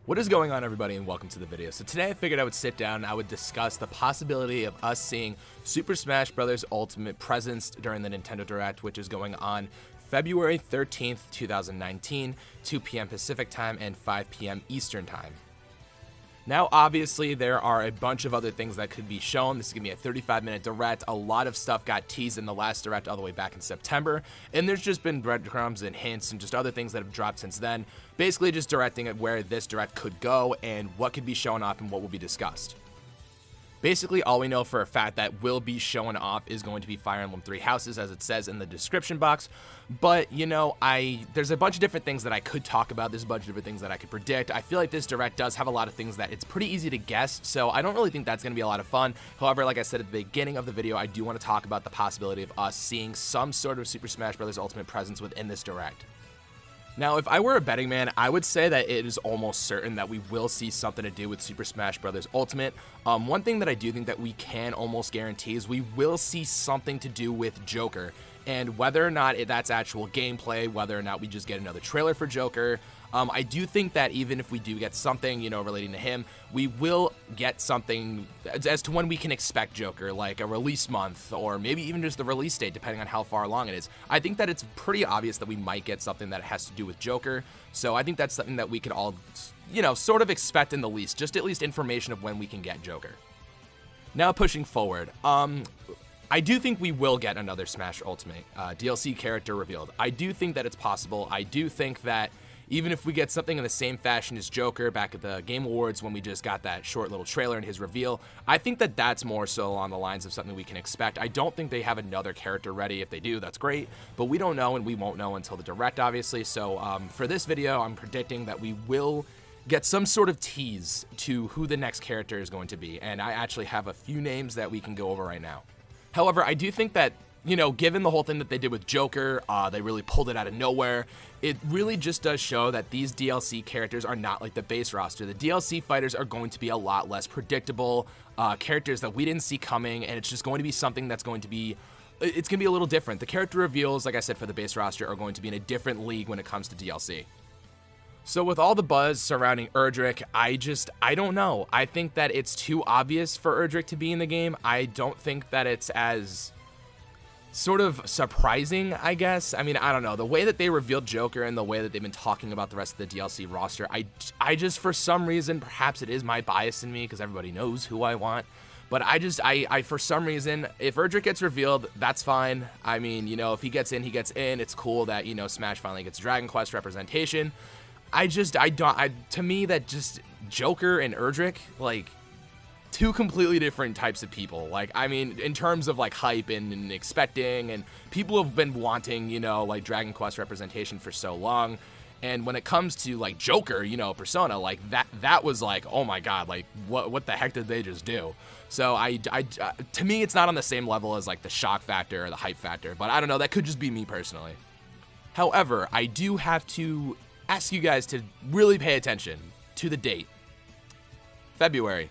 What is going on, everybody, and welcome to the video. So today I figured I would sit down and I would discuss the possibility of us seeing Super Smash Bros. Ultimate presence during the Nintendo Direct, which is going on February 13th, 2019, 2 p.m. Pacific time and 5 p.m. Eastern time. Now, obviously, there are a bunch of other things that could be shown. This is going to be a 35-minute Direct. A lot of stuff got teased in the last Direct all the way back in September, and there's just been breadcrumbs and hints and just other things that have dropped since then, basically just directing at where this Direct could go and what could be shown off and what will be discussed. Basically, all we know for a fact that will be showing off is going to be Fire Emblem Three Houses, as it says in the description box. But, you know, there's a bunch of different things that I could talk about. There's a bunch of different things that I could predict. I feel like this Direct does have a lot of things that it's pretty easy to guess, so I don't really think that's going to be a lot of fun. However, like I said at the beginning of the video, I do want to talk about the possibility of us seeing some sort of Super Smash Bros. Ultimate presence within this Direct. Now, if I were a betting man, I would say that it is almost certain that we will see something to do with Super Smash Bros. Ultimate. One thing that I do think that we can almost guarantee is we will see something to do with Joker. And whether or not that's actual gameplay, whether or not we just get another trailer for Joker, I do think that even if we do get something, you know, relating to him, we will get something as to when we can expect Joker, like a release month or maybe even just the release date, depending on how far along it is. I think that it's pretty obvious that we might get something that has to do with Joker. So I think that's something that we could all, you know, sort of expect in the least, just at least information of when we can get Joker. Now pushing forward, I do think we will get another Smash Ultimate DLC character revealed. I do think that it's possible. I do think that even if we get something in the same fashion as Joker back at the Game Awards when we just got that short little trailer and his reveal, I think that that's more so on the lines of something we can expect. I don't think they have another character ready. If they do, that's great, but we don't know, and we won't know until the Direct, obviously. So for this video, I'm predicting that we will get some sort of tease to who the next character is going to be, and I actually have a few names that we can go over right now. However, I do think that, you know, given the whole thing that they did with Joker, they really pulled it out of nowhere. It really just does show that these DLC characters are not like the base roster. The DLC fighters are going to be a lot less predictable, characters that we didn't see coming, and it's just going to be something that's going to be, it's going to be a little different. The character reveals, like I said, for the base roster are going to be in a different league when it comes to DLC. So with all the buzz surrounding Erdrick, I don't know. I think that it's too obvious for Erdrick to be in the game. I don't think that it's as sort of surprising, I guess. I mean, I don't know. The way that they revealed Joker and the way that they've been talking about the rest of the DLC roster, I just, for some reason, perhaps it is my bias in me because everybody knows who I want, but I for some reason, if Erdrick gets revealed, that's fine. I mean, you know, if he gets in, he gets in. It's cool that, you know, Smash finally gets Dragon Quest representation. To me, that just Joker and Erdrick, like, two completely different types of people. Like, I mean, in terms of like hype and expecting, and people have been wanting, you know, like Dragon Quest representation for so long. And when it comes to like Joker, you know, Persona, like that was like, oh my God, like what the heck did they just do? So to me, it's not on the same level as like the shock factor or the hype factor, but I don't know, that could just be me personally. However, I do have to ask you guys to really pay attention to the date. February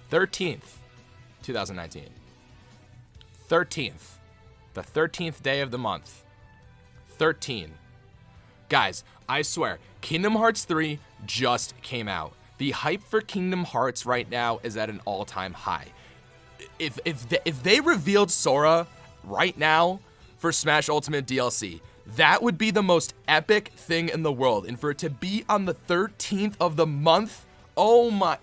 13th, 2019. 13th. The 13th day of the month. 13. Guys, I swear, Kingdom Hearts 3 just came out. The hype for Kingdom Hearts right now is at an all-time high. If they revealed Sora right now for Smash Ultimate DLC, that would be the most epic thing in the world. And for it to be on the 13th of the month, oh my,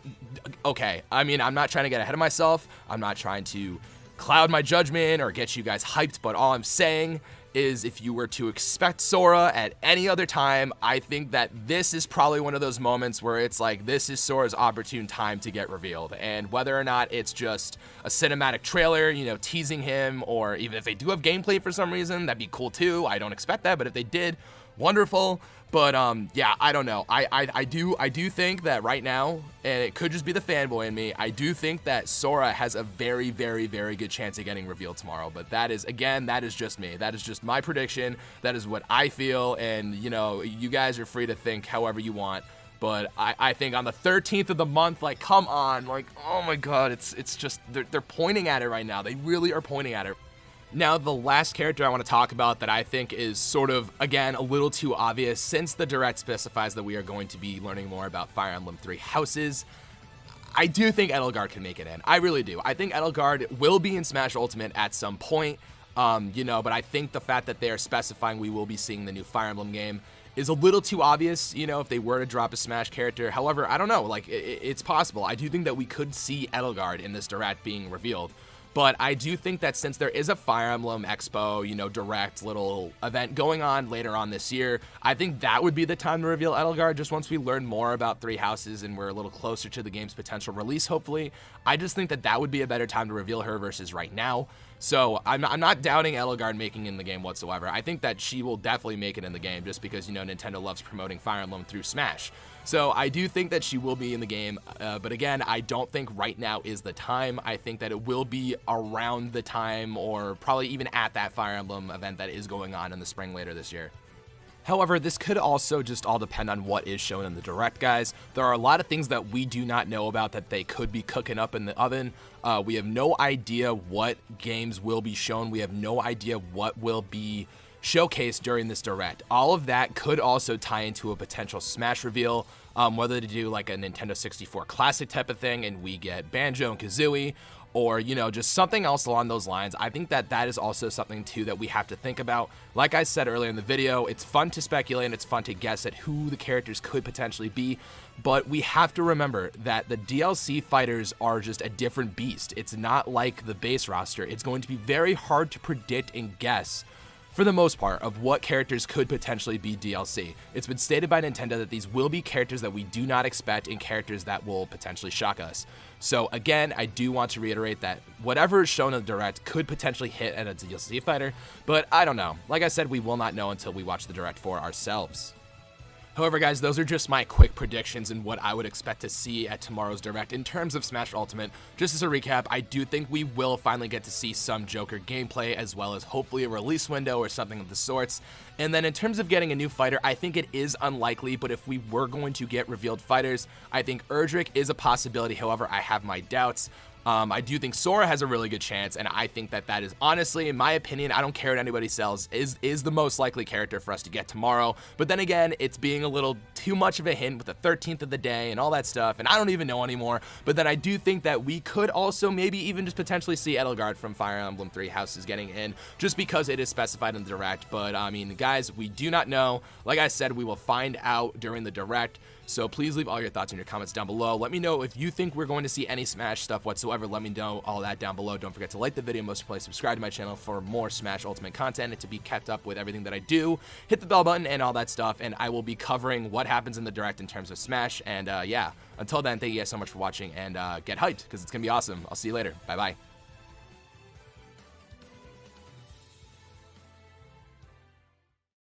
okay. I mean, I'm not trying to get ahead of myself. I'm not trying to cloud my judgment or get you guys hyped, but all I'm saying is if you were to expect Sora at any other time, I think that this is probably one of those moments where it's like, this is Sora's opportune time to get revealed. And whether or not it's just a cinematic trailer, you know, teasing him, or even if they do have gameplay for some reason, that'd be cool too. I don't expect that, but if they did, wonderful. But yeah, I don't know. I do think that right now, and it could just be the fanboy in me, I do think that Sora has a very, very, very good chance of getting revealed tomorrow. But that is, again, that is just me. That is just my prediction. That is what I feel, and you know, you guys are free to think however you want. But I think on the 13th of the month, like, come on, like, oh my God, it's just, they're pointing at it right now. They really are pointing at it. Now, the last character I want to talk about that I think is sort of, again, a little too obvious, since the Direct specifies that we are going to be learning more about Fire Emblem Three Houses, I do think Edelgard can make it in. I really do. I think Edelgard will be in Smash Ultimate at some point, but I think the fact that they are specifying we will be seeing the new Fire Emblem game is a little too obvious, if they were to drop a Smash character. However, I don't know, it's possible. I do think that we could see Edelgard in this Direct being revealed. But I do think that since there is a Fire Emblem Expo, Direct little event going on later on this year, I think that would be the time to reveal Edelgard, just once we learn more about Three Houses and we're a little closer to the game's potential release, hopefully. I just think that that would be a better time to reveal her versus right now. So I'm not doubting Edelgard making it in the game whatsoever. I think that she will definitely make it in the game just because, Nintendo loves promoting Fire Emblem through Smash. So I do think that she will be in the game, but again, I don't think right now is the time. I think that it will be around the time or probably even at that Fire Emblem event that is going on in the spring later this year. However, this could also just all depend on what is shown in the Direct, guys. There are a lot of things that we do not know about that they could be cooking up in the oven. We have no idea what games will be shown. We have no idea what will be showcased during this Direct. All of that could also tie into a potential Smash reveal, whether to do like a Nintendo 64 Classic type of thing and we get Banjo and Kazooie, or, just something else along those lines. I think that that is also something, too, that we have to think about. Like I said earlier in the video, it's fun to speculate and it's fun to guess at who the characters could potentially be, but we have to remember that the DLC fighters are just a different beast. It's not like the base roster. It's going to be very hard to predict and guess, for the most part, of what characters could potentially be DLC. It's been stated by Nintendo that these will be characters that we do not expect and characters that will potentially shock us. So again, I do want to reiterate that whatever is shown in the Direct could potentially hit at a DLC fighter, but I don't know. Like I said, we will not know until we watch the Direct for ourselves. However, guys, those are just my quick predictions and what I would expect to see at tomorrow's Direct in terms of Smash Ultimate. Just as a recap, I do think we will finally get to see some Joker gameplay as well as hopefully a release window or something of the sorts. And then in terms of getting a new fighter, I think it is unlikely, but if we were going to get revealed fighters, I think Erdrick is a possibility. However, I have my doubts. I do think Sora has a really good chance, and I think that that is honestly, in my opinion, I don't care what anybody says, is the most likely character for us to get tomorrow. But then again, it's being a little too much of a hint with the 13th of the day and all that stuff, and I don't even know anymore. But then I do think that we could also maybe even just potentially see Edelgard from Fire Emblem Three Houses getting in, just because it is specified in the Direct. But I mean, guys, we do not know. Like I said, we will find out during the Direct. So please leave all your thoughts in your comments down below. Let me know if you think we're going to see any Smash stuff whatsoever. Let me know all that down below. Don't forget to like the video, most importantly, subscribe to my channel for more Smash Ultimate content and to be kept up with everything that I do. Hit the bell button and all that stuff, and I will be covering what happens in the Direct in terms of Smash. And yeah, until then, thank you guys so much for watching, and get hyped because it's going to be awesome. I'll see you later. Bye-bye.